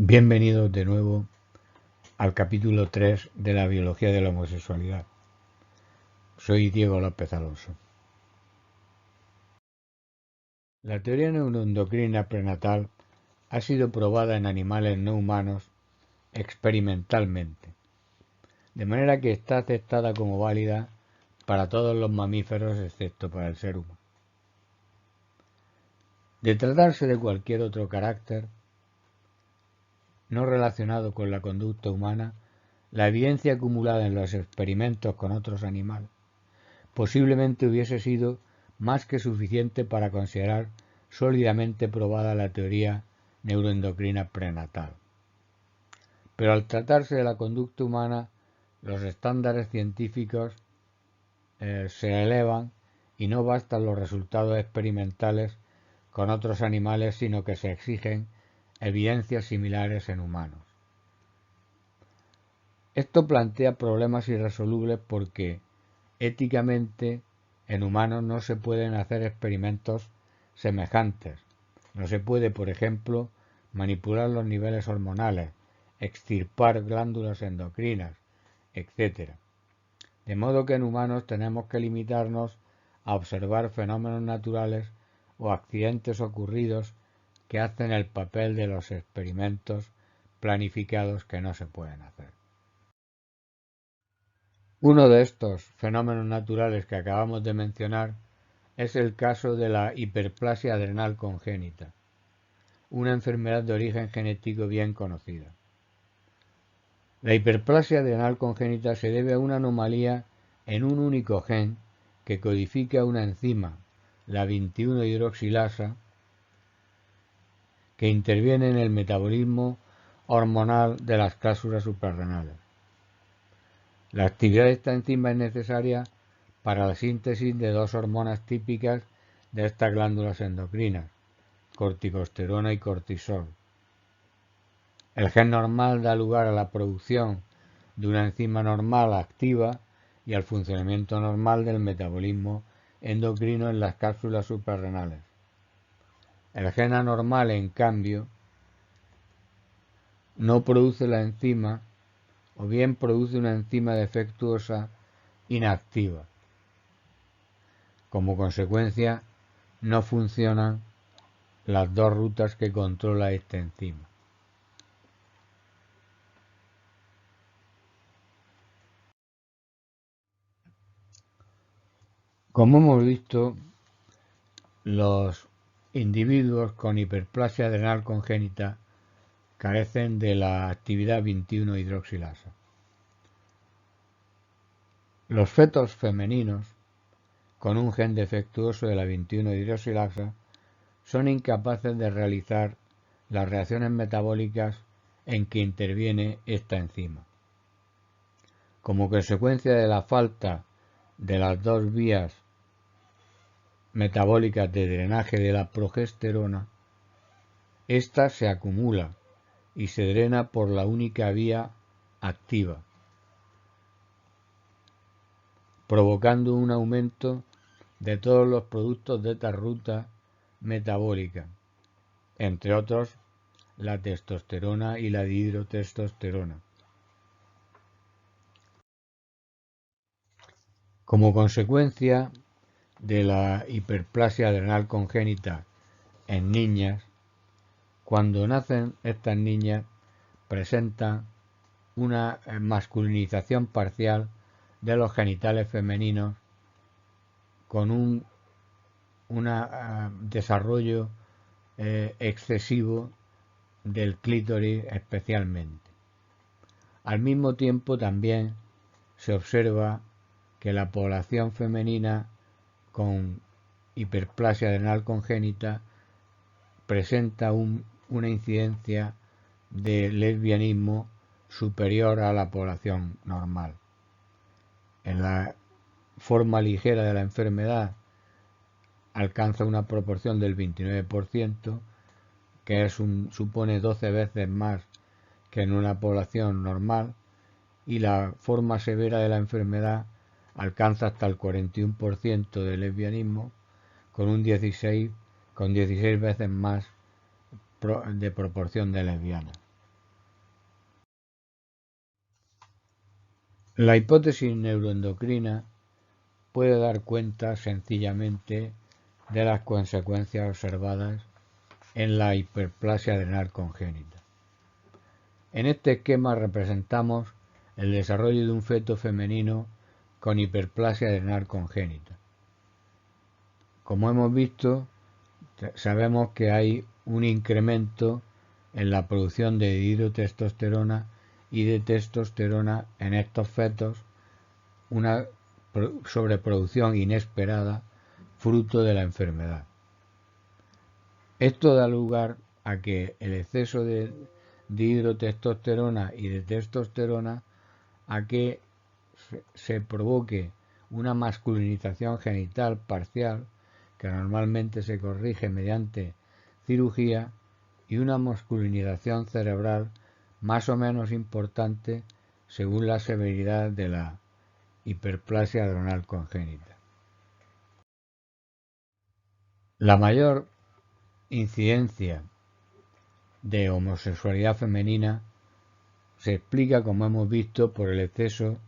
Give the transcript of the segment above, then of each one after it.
Bienvenidos de nuevo al capítulo 3 de la biología de la homosexualidad. Soy Diego López Alonso. La teoría neuroendocrina prenatal ha sido probada en animales no humanos experimentalmente, de manera que está aceptada como válida para todos los mamíferos excepto para el ser humano. De tratarse de cualquier otro carácter no relacionado con la conducta humana, la evidencia acumulada en los experimentos con otros animales posiblemente hubiese sido más que suficiente para considerar sólidamente probada la teoría neuroendocrina prenatal. Pero al tratarse de la conducta humana, los estándares científicos se elevan y no bastan los resultados experimentales con otros animales, sino que se exigen evidencias similares en humanos. Esto plantea problemas irresolubles porque, éticamente, en humanos no se pueden hacer experimentos semejantes. No se puede, por ejemplo, manipular los niveles hormonales, extirpar glándulas endocrinas, etc. De modo que en humanos tenemos que limitarnos a observar fenómenos naturales o accidentes ocurridos que hacen el papel de los experimentos planificados que no se pueden hacer. Uno de estos fenómenos naturales que acabamos de mencionar es el caso de la hiperplasia adrenal congénita, una enfermedad de origen genético bien conocida. La hiperplasia adrenal congénita se debe a una anomalía en un único gen que codifica una enzima, la 21-hidroxilasa, que interviene en el metabolismo hormonal de las cláusulas suprarrenales. La actividad de esta enzima es necesaria para la síntesis de dos hormonas típicas de estas glándulas endocrinas, corticosterona y cortisol. El gen normal da lugar a la producción de una enzima normal activa y al funcionamiento normal del metabolismo endocrino en las cápsulas suprarrenales. El gen anormal, en cambio, no produce la enzima o bien produce una enzima defectuosa inactiva. Como consecuencia, no funcionan las dos rutas que controla esta enzima. Como hemos visto, los individuos con hiperplasia adrenal congénita carecen de la actividad 21-hidroxilasa. Los fetos femeninos con un gen defectuoso de la 21-hidroxilasa son incapaces de realizar las reacciones metabólicas en que interviene esta enzima. Como consecuencia de la falta de las dos vías metabólicas de drenaje de la progesterona, ésta se acumula y se drena por la única vía activa, provocando un aumento de todos los productos de esta ruta metabólica, entre otros la testosterona y la dihidrotestosterona. Como consecuencia de la hiperplasia adrenal congénita en niñas, cuando nacen estas niñas presentan una masculinización parcial de los genitales femeninos con un desarrollo excesivo del clítoris especialmente. Al mismo tiempo también se observa que la población femenina con hiperplasia adrenal congénita presenta una incidencia de lesbianismo superior a la población normal. En la forma ligera de la enfermedad alcanza una proporción del 29%, que supone 12 veces más que en una población normal, y la forma severa de la enfermedad alcanza hasta el 41% de lesbianismo, con 16 veces más de proporción de lesbianas. La hipótesis neuroendocrina puede dar cuenta sencillamente de las consecuencias observadas en la hiperplasia adrenal congénita. En este esquema representamos el desarrollo de un feto femenino con hiperplasia adrenal congénita. Como hemos visto, sabemos que hay un incremento en la producción de dihidrotestosterona y de testosterona en estos fetos, una sobreproducción inesperada fruto de la enfermedad. Esto da lugar a que el exceso de dihidrotestosterona y de testosterona a que se provoque una masculinización genital parcial, que normalmente se corrige mediante cirugía, y una masculinización cerebral más o menos importante según la severidad de la hiperplasia adrenal congénita. La mayor incidencia de homosexualidad femenina se explica, como hemos visto, por el exceso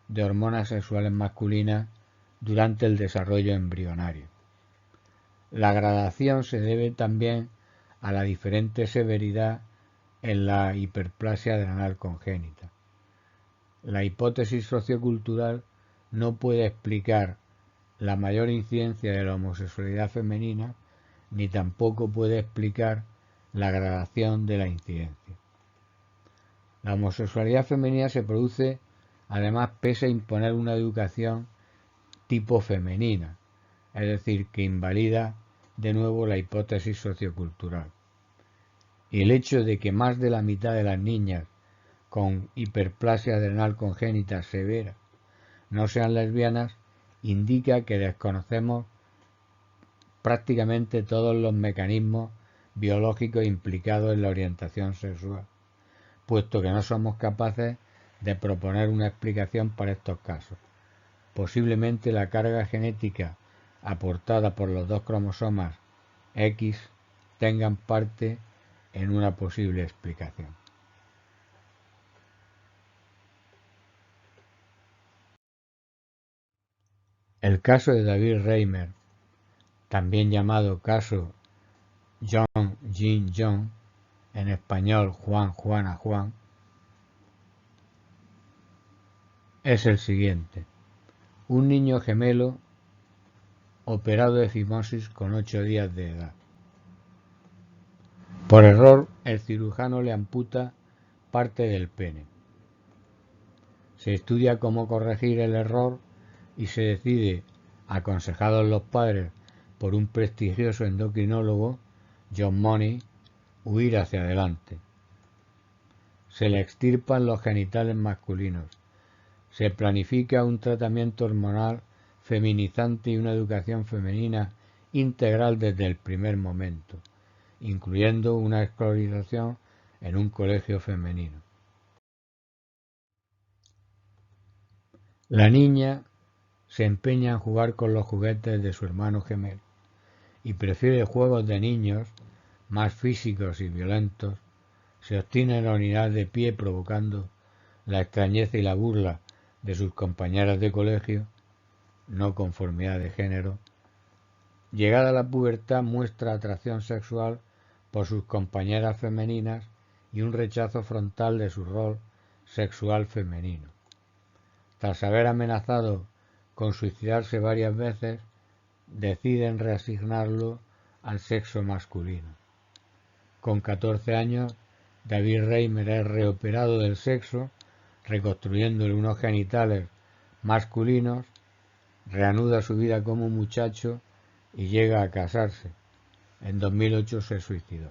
de hormonas sexuales masculinas durante el desarrollo embrionario. La gradación se debe también a la diferente severidad en la hiperplasia adrenal congénita. La hipótesis sociocultural no puede explicar la mayor incidencia de la homosexualidad femenina, ni tampoco puede explicar la gradación de la incidencia. La homosexualidad femenina se produce además pese a imponer una educación tipo femenina, es decir, que invalida de nuevo la hipótesis sociocultural. Y el hecho de que más de la mitad de las niñas con hiperplasia adrenal congénita severa no sean lesbianas indica que desconocemos prácticamente todos los mecanismos biológicos implicados en la orientación sexual, puesto que no somos capaces de proponer una explicación para estos casos. Posiblemente la carga genética aportada por los dos cromosomas X tengan parte en una posible explicación. El caso de David Reimer, también llamado caso John Jean John, en español Juan Juana Juan, es el siguiente. Un niño gemelo operado de fimosis con 8 días de edad. Por error, el cirujano le amputa parte del pene. Se estudia cómo corregir el error y se decide, aconsejados los padres por un prestigioso endocrinólogo, John Money, huir hacia adelante. Se le extirpan los genitales masculinos. Se planifica un tratamiento hormonal feminizante y una educación femenina integral desde el primer momento, incluyendo una escolarización en un colegio femenino. La niña se empeña en jugar con los juguetes de su hermano gemelo y prefiere juegos de niños más físicos y violentos. Se obstina en la unidad de pie provocando la extrañeza y la burla de sus compañeras de colegio, no conformidad de género. Llegada a la pubertad muestra atracción sexual por sus compañeras femeninas y un rechazo frontal de su rol sexual femenino. Tras haber amenazado con suicidarse varias veces, deciden reasignarlo al sexo masculino. Con 14 años, David Reimer es reoperado del sexo, reconstruyéndole unos genitales masculinos, reanuda su vida como muchacho y llega a casarse. En 2008 se suicidó.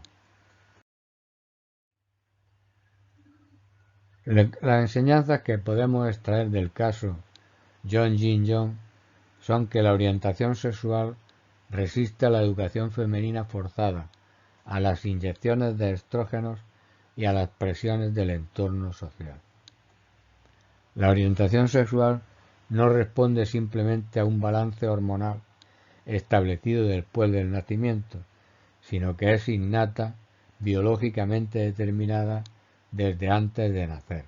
Las enseñanzas que podemos extraer del caso John Jean John son que la orientación sexual resiste a la educación femenina forzada, a las inyecciones de estrógenos y a las presiones del entorno social. La orientación sexual no responde simplemente a un balance hormonal establecido después del nacimiento, sino que es innata, biológicamente determinada desde antes de nacer.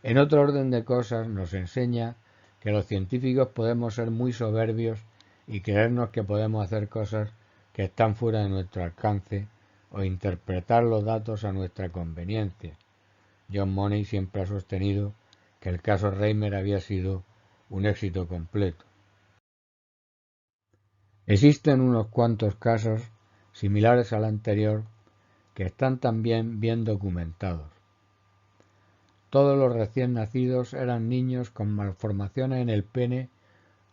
En otro orden de cosas nos enseña que los científicos podemos ser muy soberbios y creernos que podemos hacer cosas que están fuera de nuestro alcance o interpretar los datos a nuestra conveniencia. John Money siempre ha sostenido que el caso Reimer había sido un éxito completo. Existen unos cuantos casos similares al anterior que están también bien documentados. Todos los recién nacidos eran niños con malformaciones en el pene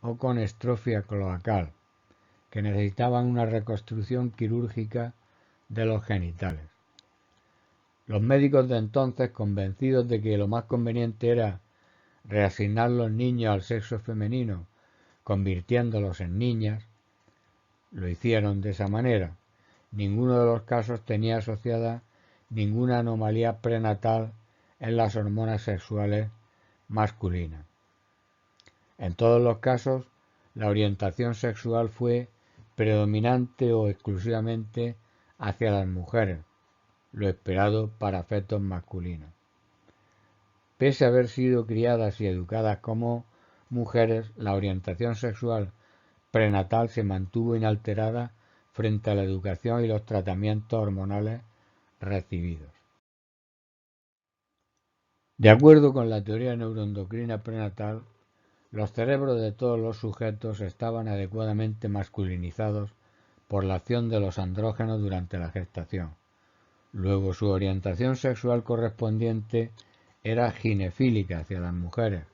o con estrofia cloacal, que necesitaban una reconstrucción quirúrgica de los genitales. Los médicos de entonces, convencidos de que lo más conveniente era reasignar los niños al sexo femenino, convirtiéndolos en niñas, lo hicieron de esa manera. Ninguno de los casos tenía asociada ninguna anomalía prenatal en las hormonas sexuales masculinas. En todos los casos, la orientación sexual fue predominante o exclusivamente hacia las mujeres, lo esperado para fetos masculinos. Pese a haber sido criadas y educadas como mujeres, la orientación sexual prenatal se mantuvo inalterada frente a la educación y los tratamientos hormonales recibidos. De acuerdo con la teoría neuroendocrina prenatal, los cerebros de todos los sujetos estaban adecuadamente masculinizados por la acción de los andrógenos durante la gestación. Luego, su orientación sexual correspondiente era ginefílica hacia las mujeres,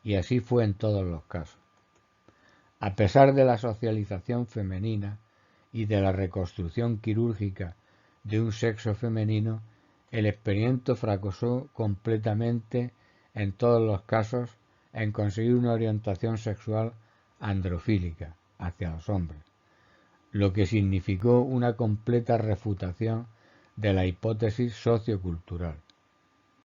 y así fue en todos los casos. A pesar de la socialización femenina y de la reconstrucción quirúrgica de un sexo femenino, el experimento fracasó completamente en todos los casos en conseguir una orientación sexual androfílica hacia los hombres, lo que significó una completa refutación de la hipótesis sociocultural.